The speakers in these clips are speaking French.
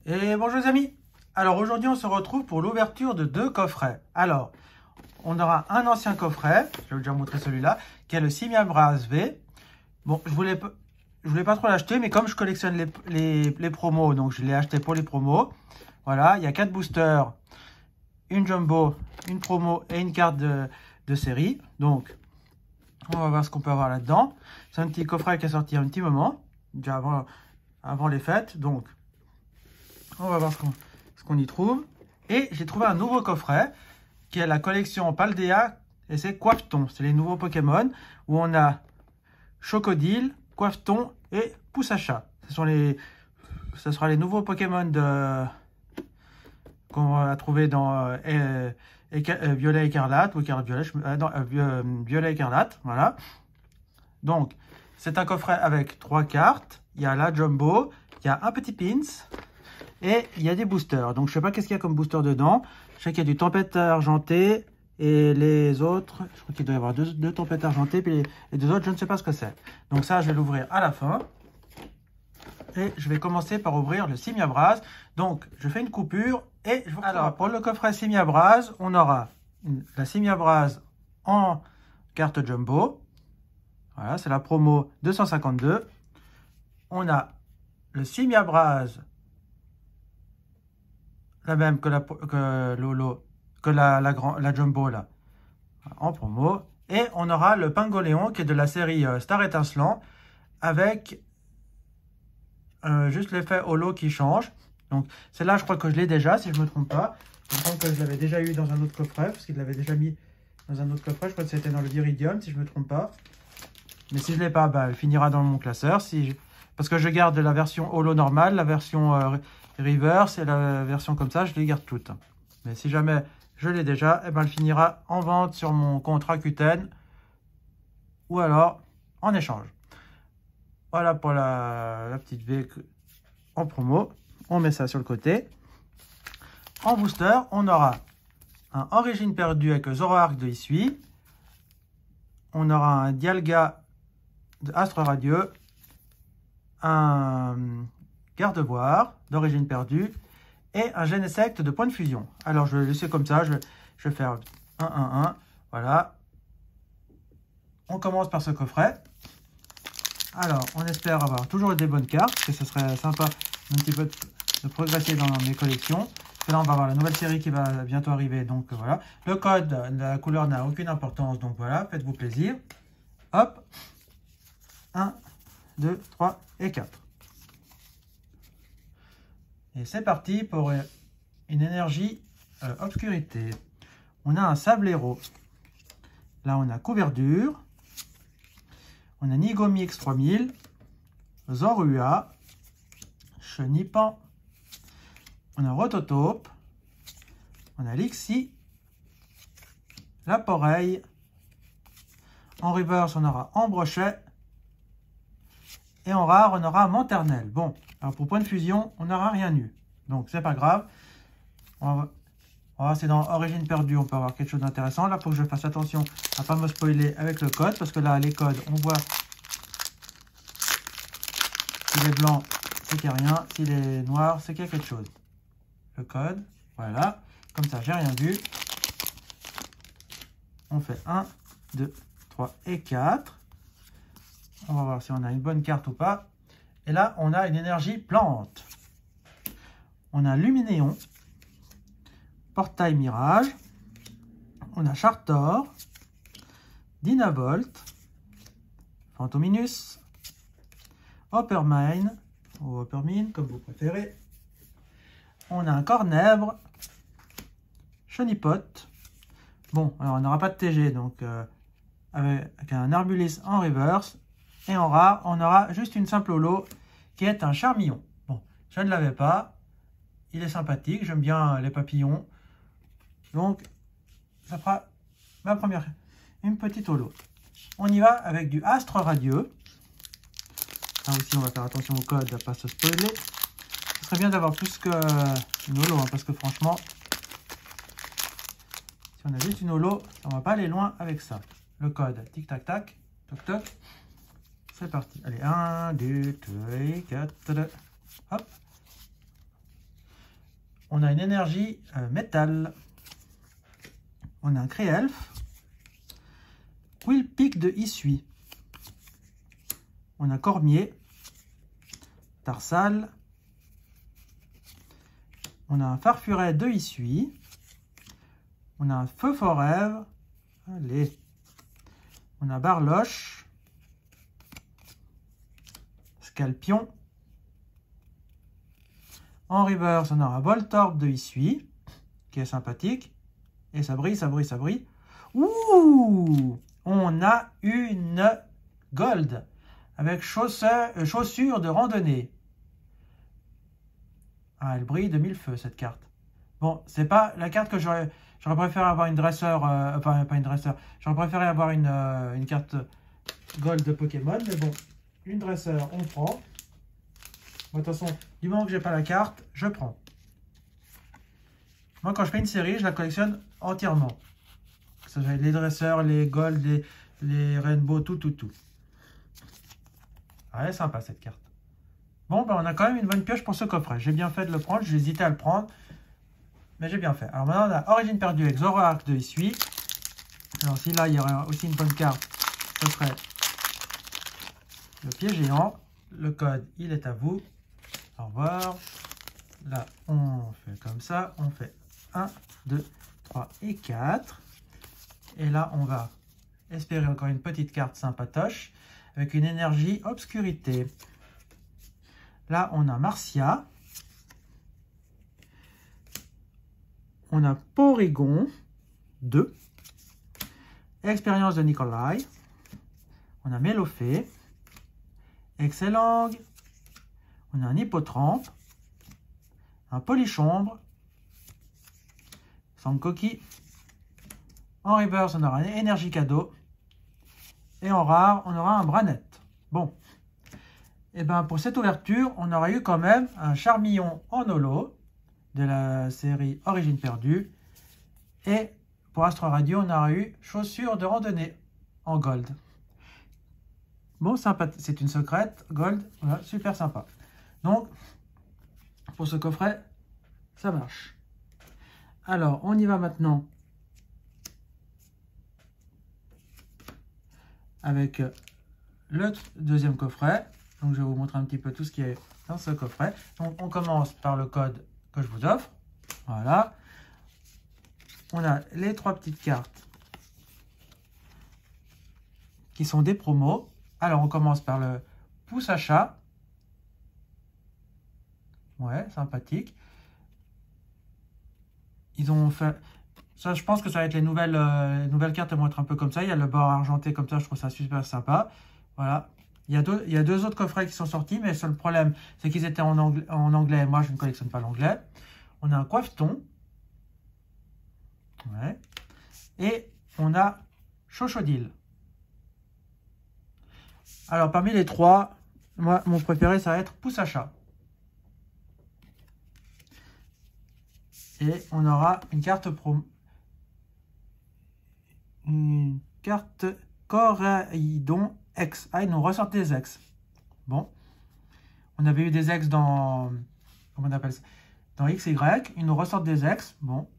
Et bonjour les amis. Alors aujourd'hui on se retrouve pour l'ouverture de deux coffrets. Alors on aura un ancien coffret, je vais déjà vous montrer celui-là, qui est le Simia Bras V. Bon, je voulais pas trop l'acheter, mais comme je collectionne les promos, donc je l'ai acheté pour les promos. Voilà, il y a 4 boosters, une jumbo, une promo et une carte de série. Donc on va voir ce qu'on peut avoir là-dedans. C'est un petit coffret qui est sorti un petit moment, déjà avant les fêtes. Donc on va voir ce qu'on y trouve. Et j'ai trouvé un nouveau coffret qui est la collection Paldea et c'est Coifton. C'est les nouveaux Pokémon où on a Chocodile, Coifton et Poussacha. Ce sera les nouveaux Pokémon qu'on va trouver dans Violet Écarlate ou Violet Écarlate. Voilà. Donc, c'est un coffret avec 3 cartes. Il y a la Jumbo, il y a un petit pins. Et il y a des boosters. Donc, je ne sais pas qu'est-ce qu'il y a comme booster dedans. Je sais qu'il y a du Tempête argentée. Et les autres, je crois qu'il doit y avoir deux Tempêtes argentées. Puis les deux autres, je ne sais pas ce que c'est. Donc ça, je vais l'ouvrir à la fin. Et je vais commencer par ouvrir le Simia Bras. Donc, je fais une coupure. Et je vous retrouve. Alors, pour le coffret Simia Bras, on aura la Simia Bras en carte Jumbo. Voilà, c'est la promo 252. On a le Simia Bras la même que la Jumbo là, en promo. Et on aura le Pingoléon qui est de la série Star Étincelant avec juste l'effet holo qui change. Donc celle-là, je crois que je l'ai déjà, si je ne me trompe pas. Je pense que je l'avais déjà eu dans un autre coffret, parce qu'il l'avait déjà mis dans un autre coffret. Je crois que c'était dans le Viridium, si je ne me trompe pas. Mais si je ne l'ai pas, bah, elle finira dans mon classeur. Parce que je garde la version holo normale, la version reverse et la version comme ça, je les garde toutes. Mais si jamais je l'ai déjà, eh ben, elle finira en vente sur mon compte Rakuten ou alors en échange. Voilà pour la petite V en promo. On met ça sur le côté. En booster, on aura un Origine perdue avec Zoroark de Isui. On aura un Dialga de Astre Radieux. Un Gardevoir d'Origine perdue et un Genesect de Point de Fusion. Alors je vais laisser comme ça, je vais faire 1, 1, 1, voilà. On commence par ce coffret. Alors on espère avoir toujours des bonnes cartes, parce que ce serait sympa un petit peu de progresser dans mes collections. Parce que là on va avoir la nouvelle série qui va bientôt arriver, donc voilà. Le code, la couleur n'a aucune importance, donc voilà, faites-vous plaisir. Hop, 1, 2, 3 et 4. Et c'est parti pour une énergie obscurité. On a un Sablero. Là, on a Couverture. On a Nigomix 3000. Zorua. Chenipan. On a Rototope. On a Lixie. Laporeille. En reverse, on aura Ambrochet. Et en rare, on aura Monternelle. Bon, alors pour point de fusion, on n'aura rien eu. Donc, c'est pas grave. On va c'est dans Origine perdue, on peut avoir quelque chose d'intéressant. Là, il faut que je fasse attention à ne pas me spoiler avec le code. Parce que là, les codes, on voit s'il est blanc, c'est qu'il n'y a rien. S'il est noir, c'est qu'il y a quelque chose. Le code, voilà. Comme ça, j'ai rien vu. On fait 1, 2, 3 et 4. On va voir si on a une bonne carte ou pas. Et là, on a une énergie plante. On a Luminéon. Portail Mirage. On a Chartor. Dynavolt. Phantominus. Hoppermine. Ou Hoppermine, comme vous préférez. On a un Cornèbre. Chonipot. Bon, alors on n'aura pas de TG, donc avec un Arbulis en reverse. Et en rare, on aura juste une simple holo qui est un Charmillon. Bon, je ne l'avais pas. Il est sympathique. J'aime bien les papillons. Donc, ça fera ma première. Une petite holo. On y va avec du Astre Radieux. Là aussi, on va faire attention au code, à ne pas se spoiler. Ce serait bien d'avoir plus qu'une holo, hein, parce que franchement, si on a juste une holo, on ne va pas aller loin avec ça. Le code, tic tac tac, toc toc. C'est parti. Allez, 1, 2, 3, 4. Hop. On a une énergie métal. On a un Cré-Elfe. Quillpick de Issui. On a Cormier. Tarsal. On a un Farfuret de Issui. On a un Feu Forèvre. Allez. On a Barloche. Scalpion. En reverse, on aura Voltorb de Issui, qui est sympathique. Et ça brille, ça brille, ça brille. Ouh! On a une gold avec chaussures de randonnée. Ah, elle brille de mille feux, cette carte. Bon, c'est pas la carte que j'aurais préféré avoir une dresseur. Enfin, pas une dresseur. J'aurais préféré avoir une carte gold de Pokémon. Mais bon, une dresseur, on prend. Bon, de toute façon, du moment que j'ai pas la carte, je prends. Moi, quand je fais une série, je la collectionne entièrement. Ça va être les dresseurs, les gold, les rainbow, tout. Ah, elle est sympa cette carte. Bon, ben, on a quand même une bonne pioche pour ce coffret. J'ai bien fait de le prendre, j'ai hésité à le prendre. Mais j'ai bien fait. Alors maintenant, on a Origine perdue avec Zoroark de Issui. Alors si là, il y aurait aussi une bonne carte, ce serait le pied géant. Le code, il est à vous. Au revoir. Là, on fait comme ça. On fait 1, 2, 3 et 4. Et là, on va espérer encore une petite carte sympatoche avec une énergie obscurité. Là, on a Marcia. On a Porygon 2. Expérience de Nikolai. On a Mélofée. Excellang. On a un Hippotrampe. Un Polichombre. Sankoki. En reverse, on aura un énergie cadeau. Et en rare, on aura un Branette. Bon. Et bien pour cette ouverture, on aura eu quand même un Charmillon en holo de la série Origine perdue. Et pour Astro Radio, on aura eu Chaussures de randonnée en gold. Bon, c'est une secrète, gold, voilà, super sympa. Donc, pour ce coffret, ça marche. Alors, on y va maintenant avec le deuxième coffret. Donc, je vais vous montrer un petit peu tout ce qui est dans ce coffret. Donc, on commence par le code que je vous offre. Voilà. On a les 3 petites cartes qui sont des promos. Alors, on commence par le pouce achat. Ouais, sympathique. Ils ont fait... Ça, je pense que ça va être les nouvelles cartes, elles vont être un peu comme ça. Il y a le bord argenté comme ça, je trouve ça super sympa. Voilà. Il y a deux autres coffrets qui sont sortis, mais le seul problème, c'est qu'ils étaient en anglais. Moi, je ne collectionne pas l'anglais. On a un coiffeton. Ouais. Et on a Chochodile. Alors, parmi les 3, moi, mon préféré, ça va être pouce achat. Et on aura une carte une carte Coraidon X. Ah, ils nous ressortent des X. Bon. On avait eu des X dans... Comment on appelle ça? Dans XY. Ils nous ressortent des X. Bon.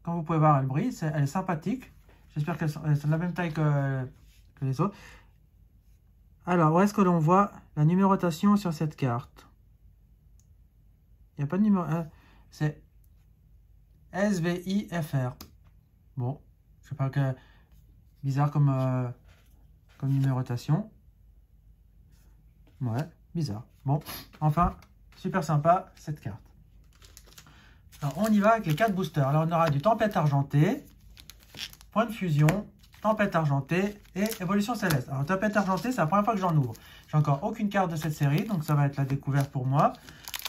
Comme vous pouvez voir, elle brille. Elle est sympathique. J'espère qu'elles sont de la même taille que les autres. Alors, où est-ce que l'on voit la numérotation sur cette carte? Il n'y a pas de numéro... c'est SVIFR. Bon. Je sais pas que... Bizarre comme numérotation. Ouais, bizarre. Bon, enfin, super sympa cette carte. Alors, on y va avec les 4 boosters. Alors, on aura du Tempête Argentée, Point de Fusion, Tempête Argentée et Évolution Céleste. Alors, Tempête Argentée, c'est la première fois que j'en ouvre. J'ai encore aucune carte de cette série, donc ça va être la découverte pour moi.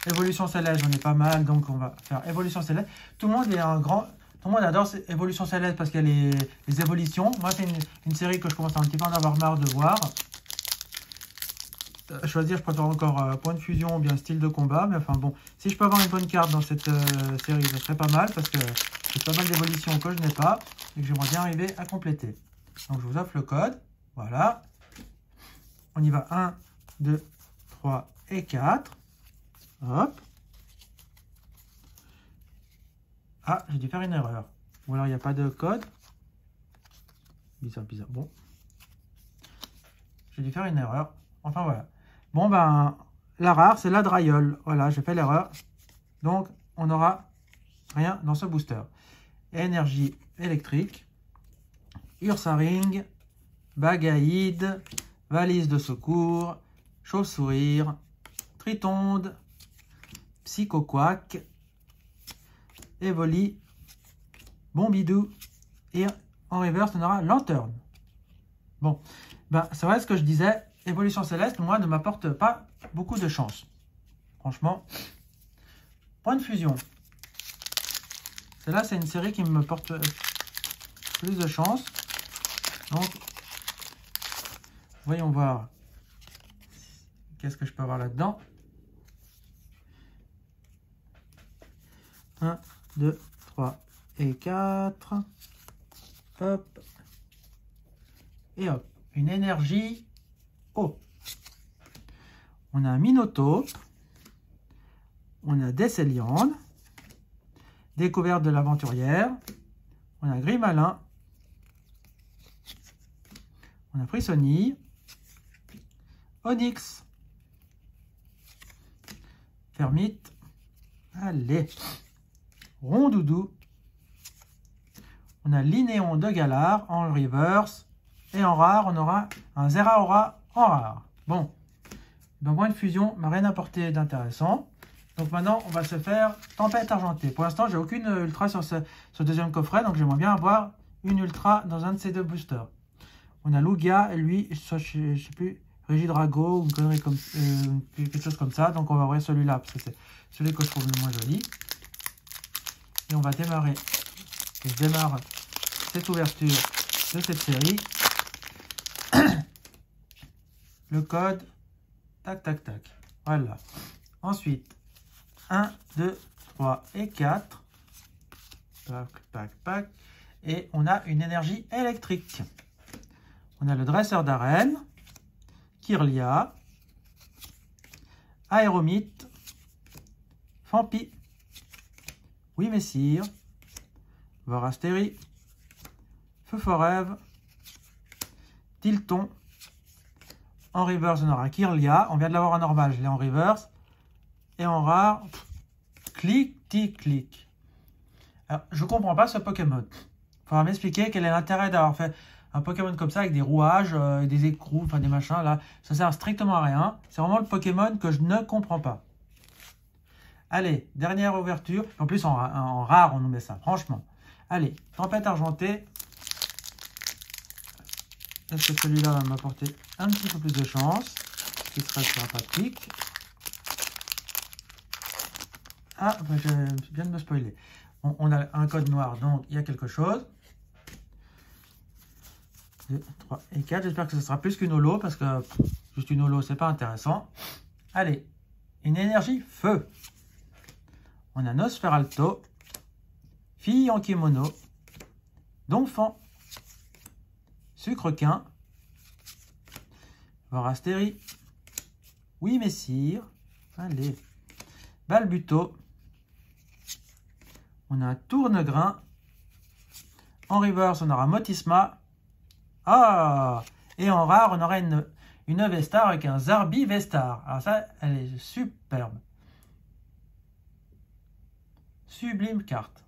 Évolution Céleste, j'en ai pas mal, donc on va faire Évolution Céleste. Tout le monde est un grand... Tout le monde adore Évolution Céleste parce qu'il y a les évolutions. Moi, c'est une série que je commence un petit peu à en avoir marre de voir. Choisir, je préfère encore Point de Fusion ou bien Style de combat. Mais enfin bon, si je peux avoir une bonne carte dans cette série, ça serait pas mal parce que c'est pas mal d'évolutions que je n'ai pas et que j'aimerais bien arriver à compléter. Donc, je vous offre le code. Voilà. On y va. 1, 2, 3 et 4. Hop. Ah, j'ai dû faire une erreur. Ou alors il n'y a pas de code. Bizarre, bizarre. Bon. J'ai dû faire une erreur. Enfin voilà. Bon ben, la rare, c'est la Dryol. Voilà, j'ai fait l'erreur. Donc, on n'aura rien dans ce booster. Énergie électrique. Ursaring. Bagaïde. Valise de secours. Chauve-sourire. Tritonde. Psychoquack. Evoli. Bombidou. Et en reverse, on aura Lanterne. Bon, ben, c'est vrai ce que je disais, Évolution Céleste, moi, ne m'apporte pas beaucoup de chance. Franchement, point de fusion. Celle-là, c'est une série qui me porte plus de chance. Donc, voyons voir. Qu'est-ce que je peux avoir là-dedans? 1, 2, 3 et 4. Hop. Et hop. Une énergie eau. On a un Minotaure. On a Décéliande. Découverte de l'aventurière. On a Grimalin. On a Frissonille. Onyx. Fermite. Allez. Rondoudou. On a l'Inéon de Galar en reverse. Et en rare, on aura un Zeraora en rare. Bon. Donc, point de fusion m'a rien apporté d'intéressant. Donc, maintenant, on va se faire Tempête Argentée. Pour l'instant, j'ai aucune ultra sur ce deuxième coffret. Donc, j'aimerais bien avoir une ultra dans un de ces deux boosters. On a Lugia et lui, je ne sais plus, Régidrago ou une connerie comme quelque chose comme ça. Donc, on va ouvrir celui-là parce que c'est celui que je trouve le moins joli. Et on va démarrer. Et je démarre cette ouverture de cette série. Le code, tac, tac, tac. Voilà. Ensuite, 1, 2, 3 et 4. Pac, pac, pac. Et on a une énergie électrique. On a le dresseur d'arène, Kirlia, Aéromite, Fampi, Oui Messire, Vorastérie, Feu Forève, Tilton. En reverse, on aura Kirlia. On vient de l'avoir en normal, je l'ai en reverse. Et en rare, clic, tic, clic. Alors, je ne comprends pas ce Pokémon. Il faudra m'expliquer quel est l'intérêt d'avoir fait un Pokémon comme ça avec des rouages, des écrous, enfin des machins là. Ça sert strictement à rien. C'est vraiment le Pokémon que je ne comprends pas. Allez, dernière ouverture. En plus, en rare, on nous met ça, franchement. Allez, Tempête Argentée. Est-ce que celui-là va m'apporter un petit peu plus de chance? Ce qui serait sympathique. Ah, bah, je viens de me spoiler. On a un code noir, donc il y a quelque chose. 2, 3 et 4. J'espère que ce sera plus qu'une holo, parce que juste une holo, c'est pas intéressant. Allez, une énergie feu. On a Nosferalto, Fille en kimono, Donphan, Sucrequin, Vorastérie, Oui Messire, allez, Balbuto, on a un Tournegrain, en reverse on aura Motisma, ah, et en rare on aura une Vestar avec un Zarbi Vestar. Alors ça, elle est superbe. Sublime carte.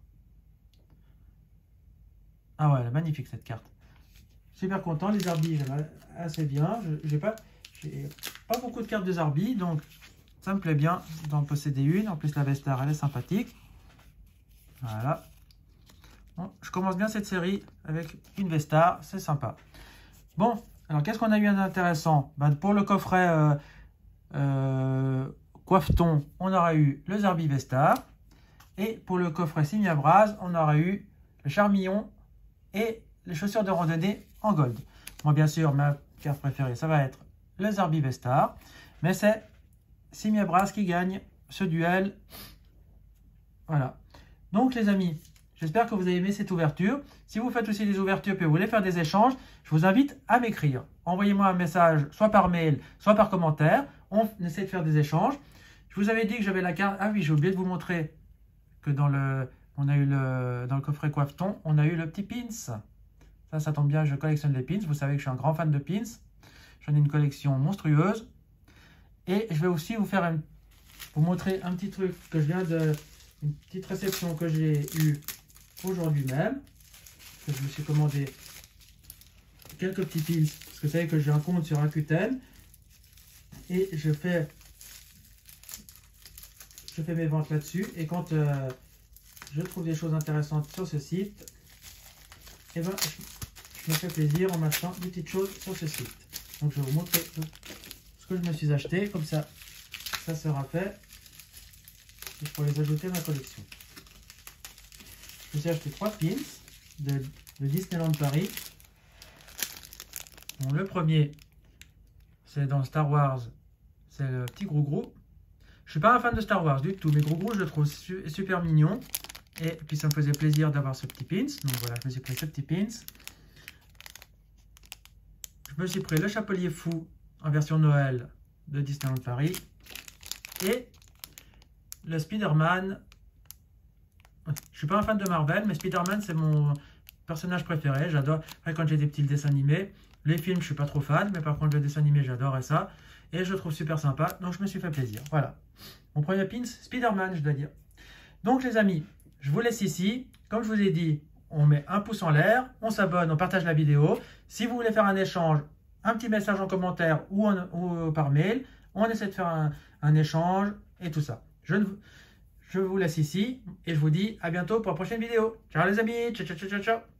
Ah ouais, elle est magnifique cette carte. Super content, les Zarbi, j'aime assez bien. J'ai pas beaucoup de cartes de Zarbi, donc ça me plaît bien d'en posséder une. En plus, la Vestar, elle est sympathique. Voilà. Bon, je commence bien cette série avec une Vestar, c'est sympa. Bon, alors qu'est-ce qu'on a eu d'intéressant? Ben, pour le coffret Coiffeton, on aura eu le Zarbi Vestar. Et pour le coffret Simiabras, on aura eu le Charmillon et les chaussures de randonnée en gold. Moi, bien sûr, ma carte préférée, ça va être le Zarbi Vestar. Mais c'est Simiabras qui gagne ce duel. Voilà. Donc, les amis, j'espère que vous avez aimé cette ouverture. Si vous faites aussi des ouvertures et que vous voulez faire des échanges, je vous invite à m'écrire. Envoyez-moi un message, soit par mail, soit par commentaire. On essaie de faire des échanges. Je vous avais dit que j'avais la carte. Ah oui, j'ai oublié de vous montrer que dans le On a eu dans le coffret Coiffe-Ton, on a eu le petit pins. Ça tombe bien, je collectionne les pins. Vous savez que je suis un grand fan de pins. J'en ai une collection monstrueuse. Et je vais aussi vous montrer un petit truc que je viens une petite réception que j'ai eue aujourd'hui même. Que je me suis commandé quelques petits pins. Parce que vous savez que j'ai un compte sur Rakuten. Et je fais mes ventes là-dessus. Et quand je trouve des choses intéressantes sur ce site, et ben, je me fais plaisir en m'achetant des petites choses sur ce site. Donc je vais vous montrer ce que je me suis acheté. Comme ça sera fait. Et je pourrai les ajouter à ma collection. Je me suis acheté 3 pins de Disneyland Paris. Bon, le premier, c'est dans Star Wars. C'est le petit Grou-Grou. Je suis pas un fan de Star Wars du tout, mais Grou-Grou, je le trouve super mignon. Et puis ça me faisait plaisir d'avoir ce petit pins. Donc voilà, je me suis pris ce petit pins. Je me suis pris le Chapelier Fou en version Noël de Disneyland Paris. Et le Spider-Man. Je suis pas un fan de Marvel, mais Spider-Man, c'est mon personnage préféré. J'adore. Après, quand j'étais petit, le dessin animé. Les films, je suis pas trop fan, mais par contre, le dessin animé, j'adorais ça. Et je le trouve super sympa, donc je me suis fait plaisir. Voilà. Mon premier pins, Spider-Man, je dois dire. Donc, les amis, je vous laisse ici. Comme je vous ai dit, on met un pouce en l'air, on s'abonne, on partage la vidéo. Si vous voulez faire un échange, un petit message en commentaire ou par mail, on essaie de faire un échange et tout ça. Je vous laisse ici et je vous dis à bientôt pour la prochaine vidéo. Ciao les amis, ciao ciao ciao ciao.